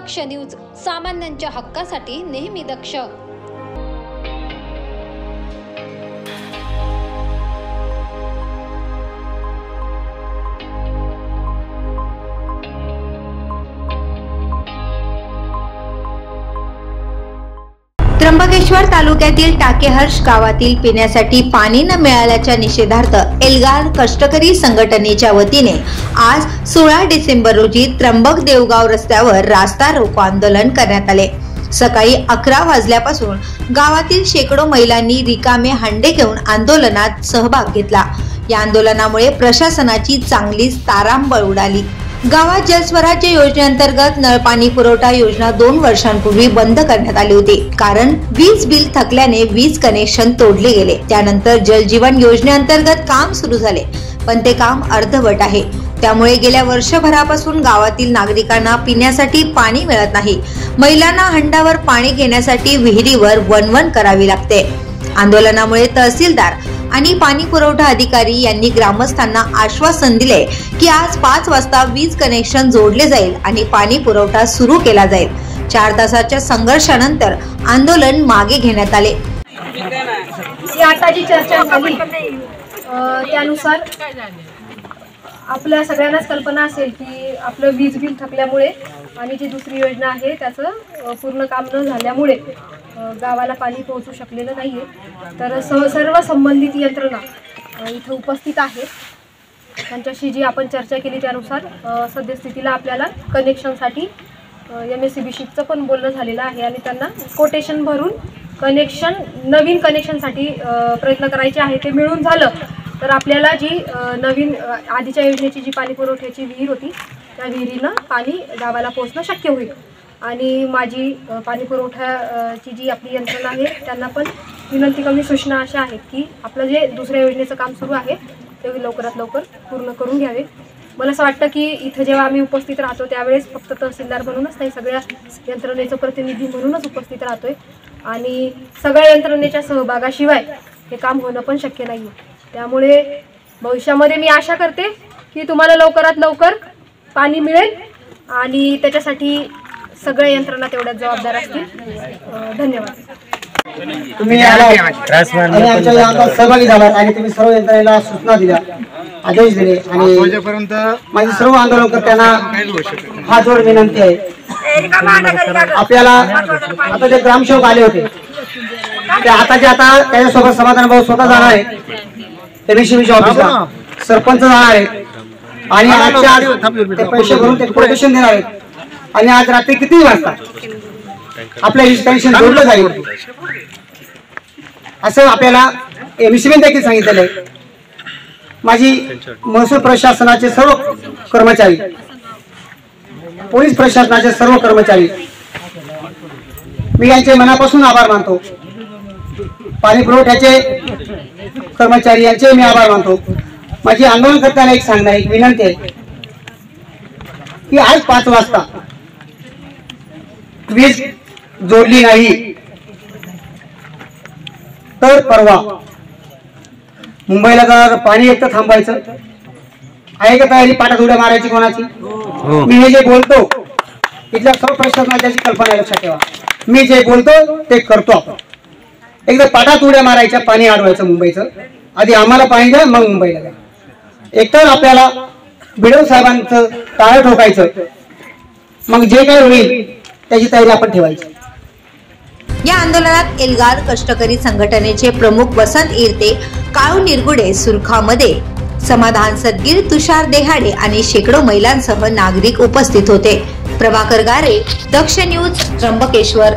दक्ष news, सामान्यांच्या हक्कासाठी नेहमी दक्ष। त्र्यंबकेश्वर तालुक्यातील टाकेहर्ष गावातील पिण्यासाठी पाणी न मिळाल्याच्या निषेधार्थ एल्गार कष्टकरी संघटनेच्या वतीने आज 16 डिसेंबर रोजी त्र्यंबक देवगाव रस्त्यावर रास्ता रोको आंदोलन करण्यात आले। सकाळी 11 वाजल्यापासून गावातील शेकडो महिलांनी रिकामे हांडे घेऊन आंदोलनात सहभाग घेतला। या आंदोलनामुळे प्रशासनाची चांगलीच तारांबळ उडाली। गावात जलस्वराज्य योजनेअंतर्गत नळ पाणी पुरवठा योजना 2 वर्षांपूर्वी बंद करण्यात आली होती, कारण वीज बिल थकल्याने वीज कनेक्शन तोडले गेले। त्यानंतर जल जीवन योजनेअंतर्गत काम सुरू झाले, पण ते काम अर्धवट आहे। त्यामुळे गेल्या वर्षभरापासून गावातील नागरिकांना पिण्यासाठी पाणी मिळत नाही। महिलांना हंडावर पाणी घेण्यासाठी विहिरीवर वणवण करावी लागते। आंदोलनामुळे तहसीलदार आणि पाणी पुरवठा अधिकारी यांनी ग्रामस्थांना आश्वासन दिले की आज 5 वाजता वीज कनेक्शन जोडले जाईल आणि पाणी पुरवठा सुरू केला जाईल। 4 तासाच्या संघर्षानंतर आंदोलन मागे घेण्यात आले। आता जी चर्चा झाली त्यानुसार आपल्या सगळ्यांनाच कल्पना असेल की आपलं वीज बिल थकल्यामुळे आणि जी दुसरी योजना आहे त्याचं पूर्ण काम न झाल्यामुळे गावाला पाणी पोहोचू शकलेलं नाहीये। तर सर्व संबंधित यंत्रणा इथं उपस्थित आहेत। त्यांच्याशी जी आपण चर्चा केली त्यानुसार सद्यस्थितीला आपल्याला कनेक्शनसाठी MSCBशीचं पण बोलणं झालेलं आहे आणि त्यांना कोटेशन भरून नवीन कनेक्शनसाठी प्रयत्न करायचे आहे। ते मिळून झालं तर आपल्याला जी नवीन आधीच्या योजनेची जी पाणी पुरवठ्याची विहीर होती त्या विहिरीनं पाणी गावाला पोहोचणं शक्य होईल। आणि माझी पाणी पुरवठ्याची जी आपली यंत्रणा आहे त्यांना पण विनंती कमी सूचना अशा आहेत की आपलं जे दुसऱ्या योजनेचं काम सुरू आहे ते लवकरात लवकर पूर्ण करून घ्यावे। मला असं वाटतं की इथं जेव्हा आम्ही उपस्थित राहतो त्यावेळेस फक्त तहसीलदार म्हणूनच नाही, सगळ्या यंत्रणेचं प्रतिनिधी म्हणूनच उपस्थित राहतोय आणि सगळ्या यंत्रणेच्या सहभागाशिवाय हे काम होणं पण शक्य नाही। त्यामुळे भविष्यामध्ये मी आशा करते की तुम्हाला लवकरात लवकर पाणी मिळेल आणि त्याच्यासाठी सगळ्या यंत्रणा तेवढ्याच जबाबदार असतील। धन्यवाद। तुम्ही आमच्या सहभागी झालात आणि तुम्ही सर्व यंत्रणेला सूचना दिल्या, आदेश दिले आणि माझी सर्व आंदोलनकर्त्यांना हात जोडून विनंती आहे। आपल्याला आता जे ग्रामसेवक आले होते ते आता त्याच्यासोबत समाधान भाऊ स्वतः जाणार आहे MSCB ऑफिसला, सरपंच जाणार आहे आणि आजच्या पैसे भरून ते कोटेशन देणार आहेत आणि आज रात्री किती वाजता आपलं वीज कनेक्शन जोडलं जाईल असं आपल्याला MSCB देखील सांगितलेलं आहे। माझी महसूल प्रशासनाचे सर्व कर्मचारी, पोलीस प्रशासनाचे सर्व कर्मचारी, मी यांचे मनापासून आभार मानतो। पाणी पुरवठ्याचे कर्मचारी यांचे मी आभार मानतो। माझी आंदोलनकर्त्यांना एक सांगणं, एक विनंती आहे की आज 5 वाजता वीज जोडली नाही तर परवा मुंबईला जर पाणी येतं थांबायचं आहे का तयारी? पाटात उड्या मारायची कोणाची? मी हे जे बोलतो इथल्या सर्व प्रशासनाची कल्पना लक्षात ठेवा। मी जे बोलतो ते करतो। आपण एकदा पाटात उड्या मारायच्या, पाणी अडवायचं मुंबईचं, आधी आम्हाला पाणी द्या मग मुंबईला द्या। एकतर आपल्याला बिडव साहेबांचं टाळं ठोकायचं, मग जे काही होईल त्याची तयारी आपण ठेवायची। या आंदोलनात एल्गार कष्टकरी संघटनेचे प्रमुख वसंत इरते, काळू निरगुडे, सुरखामध्ये समाधान सदगीर, तुषार देहाडे आणि शेकडो महिलांसह नागरिक उपस्थित होते। प्रभाकर गारे, दक्ष न्यूज, त्र्यंबकेश्वर।